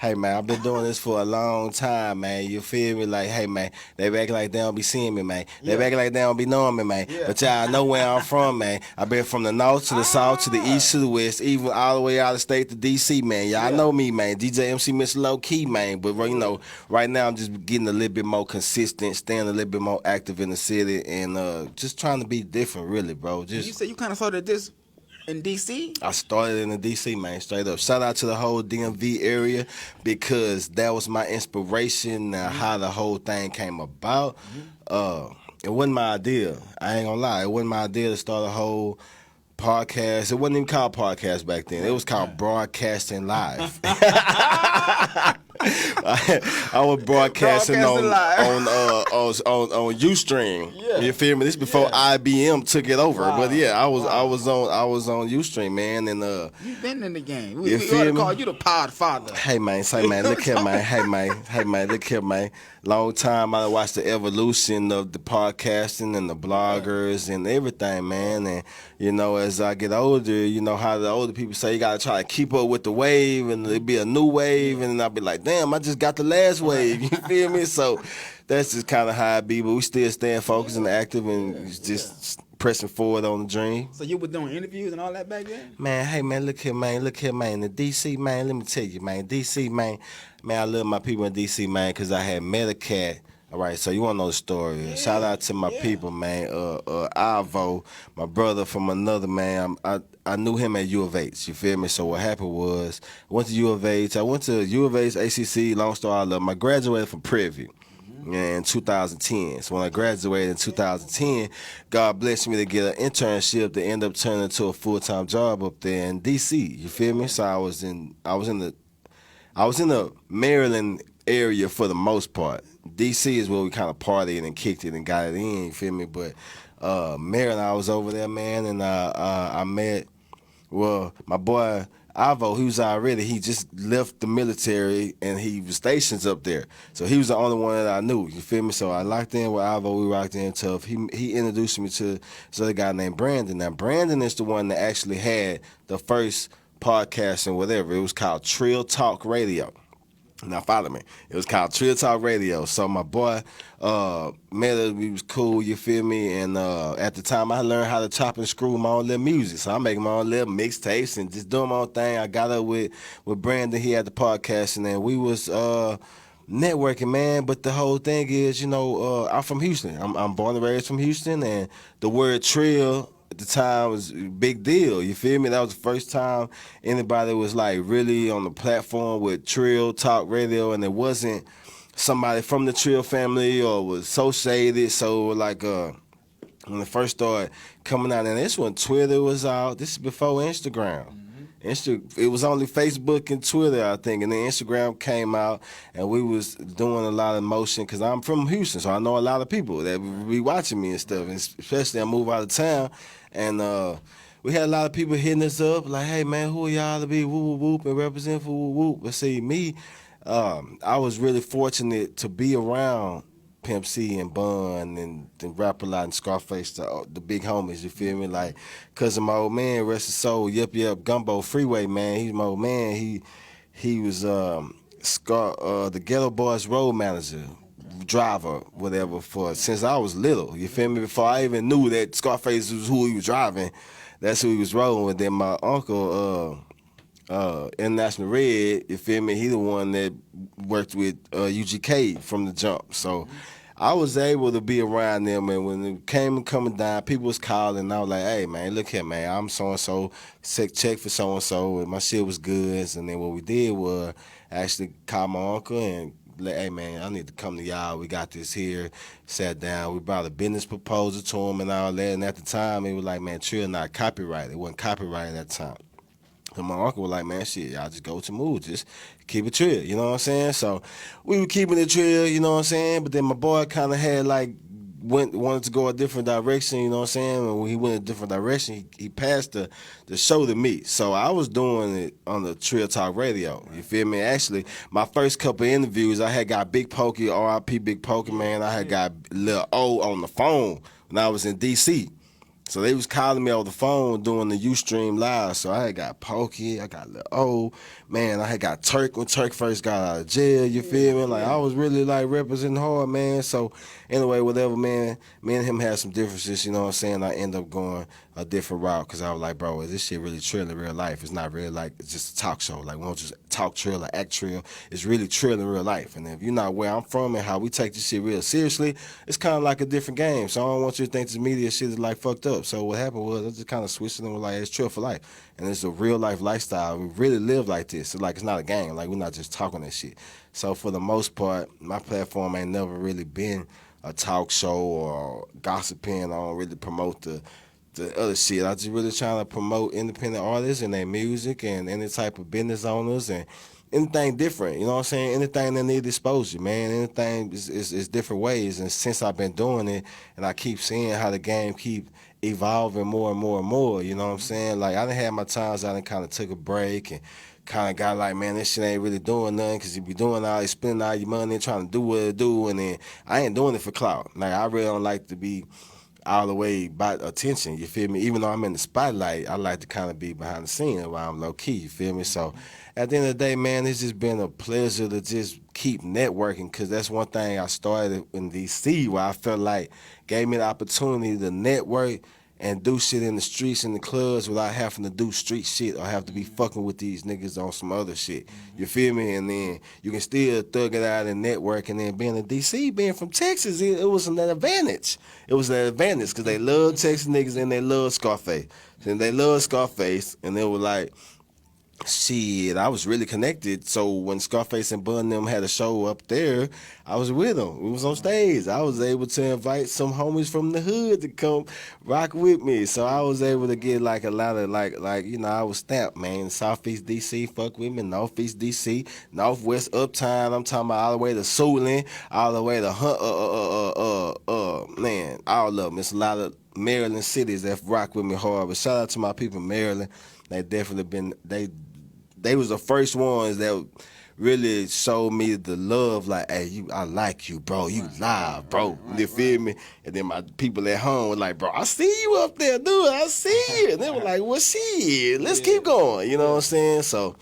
Hey, man, I've been doing this for a long time, man. You feel me? Like, hey, man, they act like they don't be seeing me, man. They act like they don't be knowing me, man. But y'all know where I'm from, man. I've been from the north to the south to the east to the west, even all the way out of state to D.C., man. Y'all know me, man. DJ MC Mr. Low Key, man. But, you know, right now I'm just getting a little bit more consistent, staying a little bit more active in the city, and just trying to be different, really, bro. You said you kind of started this in D.C.? I started in the D.C., man, straight up. Shout out to the whole DMV area because that was my inspiration, how the whole thing came about. It wasn't my idea. I ain't gonna lie. It wasn't my idea to start a whole podcast. It wasn't even called podcast back then. It was called Broadcasting Live. I was broadcasting on Ustream. Yeah. You feel me? This before IBM took it over. But yeah, I was on Ustream, man, and you've been in the game. We ought to call you the pod father. Hey man, say man, look here, man. Hey man, look here, man. Long time I watched the evolution of the podcasting and the bloggers and everything, man. And you know, as I get older, you know how the older people say you gotta try to keep up with the wave, and it'll be a new wave, and I'll be like, damn, I just got the last wave. You feel me? So that's just kind of how it be. But we still staying focused and active and just pressing forward on the dream. So you were doing interviews and all that back then? Man, hey man, look here, man. The DC, man, let me tell you, man. DC, man, I love my people in DC, man, because I had met a cat. All right, so you want to know the story. Yeah, shout out to my people, man. Ivo, my brother from another, man. I knew him at U of H, you feel me? So what happened was, I went to U of H. I went to U of H, ACC, long story I love. I graduated from Prairie in 2010. So when I graduated in 2010, God blessed me to get an internship that ended up turning into a full-time job up there in DC. You feel me? So I was in the Maryland area for the most part. DC is where we kind of partied and kicked it and got it in. You feel me? But Maryland, I was over there, man, and I met my boy Ivo, he just left the military and he was stationed up there. So he was the only one that I knew, you feel me? So I locked in with Ivo, we rocked in tough. He introduced me to this other guy named Brandon. Now, Brandon is the one that actually had the first podcast and whatever. It was called Trill Talk Radio. Now follow me. It was called Trill Talk Radio. So my boy met us, we was cool, you feel me? And at the time I learned how to chop and screw my own little music. So I'm making my own little mixtapes and just doing my own thing. I got up with Brandon, he had the podcast, and then we was networking, man. But the whole thing is, you know, I'm from Houston. I'm born and raised from Houston, and the word trill at the time was a big deal, you feel me? That was the first time anybody was like really on the platform with Trill Talk Radio, and it wasn't somebody from the Trill family or was associated. So like when it first started coming out, and this when Twitter was out, this is before Instagram. It was only Facebook and Twitter, I think, and then Instagram came out, and we was doing a lot of motion because I'm from Houston, so I know a lot of people that be watching me and stuff, and especially I moved out of town, and we had a lot of people hitting us up like, hey, man, who are y'all to be whoop, whoop, whoop, and represent for whoop, whoop. But see, me, I was really fortunate to be around Pimp C and Bun and Rap-A-Lot and Scarface, the big homies, you feel me? Like, cause of my old man, rest his soul, Yep, Gumbo Freeway, man. He's my old man. He was the Ghetto Boys road manager, driver, whatever, since I was little, you feel me? Before I even knew that Scarface was who he was driving, that's who he was rolling with. Then my uncle, International Red, you feel me? He the one that worked with UGK from the jump. So I was able to be around them, and when it coming down, people was calling, and I was like, hey, man, look here, man, I'm so-and-so, check for so-and-so, and my shit was good. And then what we did was actually call my uncle and like, hey, man, I need to come to y'all. We got this here. Sat down. We brought a business proposal to him and all that. And at the time, he was like, man, Trill not copyrighted. It wasn't copyrighted at the time. And my uncle was like, man, shit, y'all just go to move. Just keep it trill, you know what I'm saying? So we were keeping it trill, you know what I'm saying? But then my boy kind of had wanted to go a different direction, you know what I'm saying? And when he went a different direction, he passed the show to me. So I was doing it on the Trill Talk Radio, you feel me? Actually, my first couple of interviews, I had got Big Pokey, R.I.P. Big Pokey, man. I had got Lil O on the phone when I was in D.C., So they was calling me over the phone doing the Ustream live. So I had got Pokey, I got Lil O, man, I had got Turk when Turk first got out of jail, you feel me? Like I was really like representing hard, man. So anyway, whatever, man, me and him had some differences, you know what I'm saying? I end up going a different route because I was like, bro, is this shit really trill in real life? It's not really like, it's just a talk show. Like we don't just talk trill or act trill. It's really trill in real life. And if you're not where I'm from and how we take this shit real seriously, it's kind of like a different game. So I don't want you to think this media shit is like fucked up. So what happened was I just kind of switched it and was like, it's trill for life. And it's a real life lifestyle. We really live like this. It's like it's not a game. Like we're not just talking that shit. So for the most part, my platform ain't never really been a talk show or gossiping. I don't really promote the other shit. I just really trying to promote independent artists and their music and any type of business owners and anything different, you know what I'm saying? Anything that need exposure, man. Anything is different ways. And since I've been doing it and I keep seeing how the game keep evolving more and more and more, you know what I'm saying? Like I done had my times I done kind of took a break and kind of got like, man, this shit ain't really doing nothing because you be doing all, you spending all your money trying to do what it do, and then I ain't doing it for clout. Like I really don't like to be all the way about attention, you feel me? Even though I'm in the spotlight, I like to kind of be behind the scenes while I'm low key, you feel me? So at the end of the day, man, it's just been a pleasure to just keep networking because that's one thing I started in D.C. where I felt like gave me the opportunity to network and do shit in the streets and the clubs without having to do street shit or have to be fucking with these niggas on some other shit. You feel me? And then you can still thug it out and network. And then being in D.C., being from Texas, it was an advantage. It was an advantage because they love Texas niggas and they love Scarface. And they love Scarface, and they were like, shit, I was really connected. So when Scarface and Bun them had a show up there, I was with them. We was on stage. I was able to invite some homies from the hood to come rock with me. So I was able to get like a lot of like you know, I was stamped, man. Southeast DC, fuck with me. Northeast DC, Northwest Uptown. I'm talking about all the way to Suitland, all the way to man, all of them. It's a lot of Maryland cities that rock with me hard. But shout out to my people in Maryland. They definitely been they was the first ones that really showed me the love. Like, hey, I like you, bro. You live, bro. You feel me? And then my people at home were like, bro, I see you up there, dude. I see you. And they were like, well, shit, let's keep going. You know what I'm saying? So,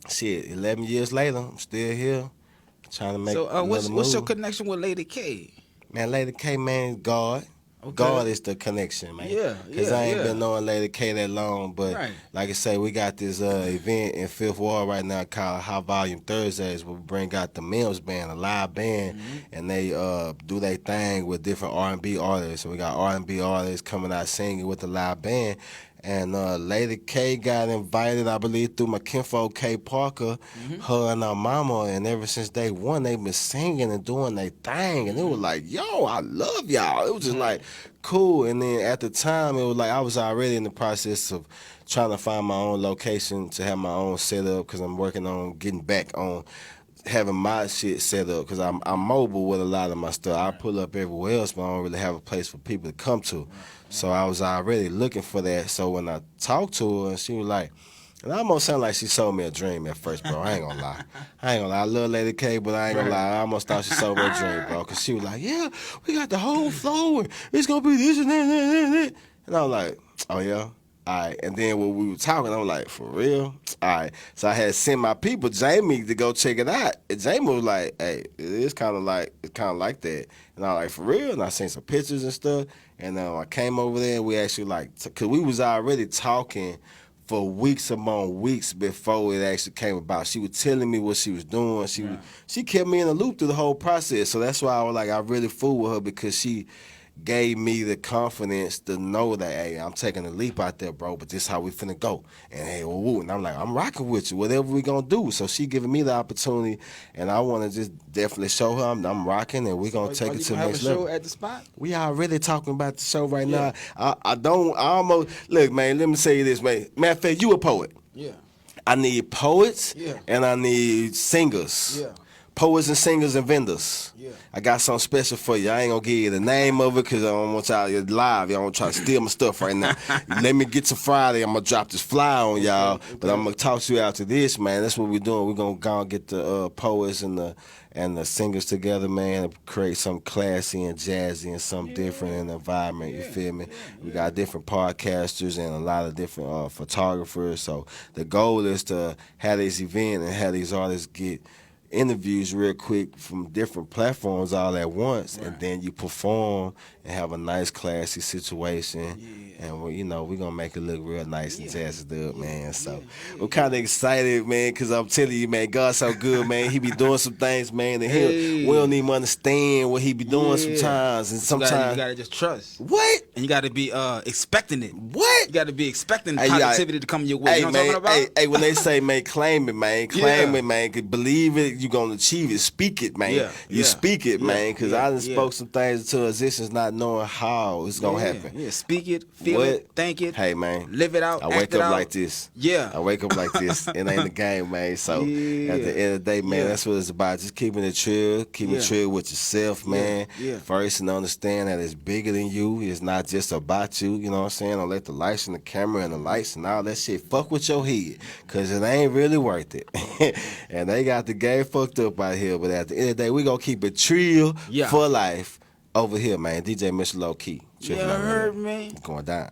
shit, 11 years later, I'm still here trying to make another what's move. your connection with Lady K? Man, Lady K, man, God. Okay. God is the connection, man. Yeah, Because I ain't been knowing Lady K that long, but like I say, we got this event in Fifth Ward right now called High Volume Thursdays where we bring out the Mims Band, a live band, and they do their thing with different R&B artists. So we got R&B artists coming out singing with the live band. And Lady K got invited, I believe, through my kinfolk K Parker, her and her mama. And ever since day one, they been singing and doing their thing. And it was like, yo, I love y'all. It was just like cool. And then at the time, it was like I was already in the process of trying to find my own location to have my own setup because I'm working on getting back on having my shit set up because I'm mobile with a lot of my stuff. I pull up everywhere else, but I don't really have a place for people to come to. So I was already looking for that. So when I talked to her, she was like, and I almost sound like she sold me a dream at first, bro. I ain't gonna lie. I love Lady K, but I ain't gonna lie. I almost thought she sold me a dream, bro. Because she was like, yeah, we got the whole floor. It's gonna be this and that. And I was like, oh, yeah? All right, and then when we were talking, I'm like, for real? All right, so I had sent my people, Jamie, to go check it out. And Jamie was like, hey, it's kind of like that. And I was like, for real? And I seen some pictures and stuff. And I came over there, and we actually because we was already talking for weeks among weeks before it actually came about. She was telling me what she was doing. She kept me in the loop through the whole process. So that's why I was like, I really fooled with her because she gave me the confidence to know that, hey, I'm taking a leap out there, bro, but this is how we finna go. And hey, woo, and I'm like, I'm rocking with you, whatever we gonna do. So she giving me the opportunity, and I want to just definitely show her I'm rocking, and we gonna take it to the next level. Show at the spot? We already talking about the show right now. I almost, look, man, let me say this, man. Matter of fact, you a poet. Yeah. I need poets, and I need singers. Yeah. poets and singers and vendors. Yeah. I got something special for you. I ain't gonna give you the name of it because I don't want y'all live. Y'all don't try to steal my stuff right now. Let me get to Friday. I'm gonna drop this flyer on y'all. But I'm gonna talk to you after this, man. That's what we're doing. We're gonna go and get the poets and the singers together, man, and create something classy and jazzy and something different in the environment. You feel me? We got different podcasters and a lot of different photographers. So the goal is to have this event and have these artists get interviews real quick from different platforms all at once, and then you perform and have a nice, classy situation. And we're gonna make it look real nice and jazzy up, man. So we're kind of excited, man, because I'm telling you, man, God's so good, man. He be doing some things, man, and we don't even understand what he be doing sometimes. And sometimes you gotta just trust. What? And you gotta be expecting it. What? You gotta be expecting positivity to come your way. Hey, You know what man, I'm talking about? hey, when they say, man, claim it, man. Claim it, man. Believe it, you're going to achieve it. Speak it, man. You speak it, man, because I done spoke some things into existence not knowing how it's going to happen. Yeah, speak it, feel it, think it. Hey, man. Live it out, I wake up like this. Yeah. I wake up like this. It ain't a game, man. So at the end of the day, man, that's what it's about. Just keeping it trill. Keeping it trill with yourself, man. First, and understand that it's bigger than you. It's not just about you. You know what I'm saying? Don't let the lights and the camera and the lights and all that shit fuck with your head, because it ain't really worth it. And they got the game fucked up out here. But at the end of the day, we going to keep it trill for life over here, man. DJ Mr. Low Key. You heard me? Going down.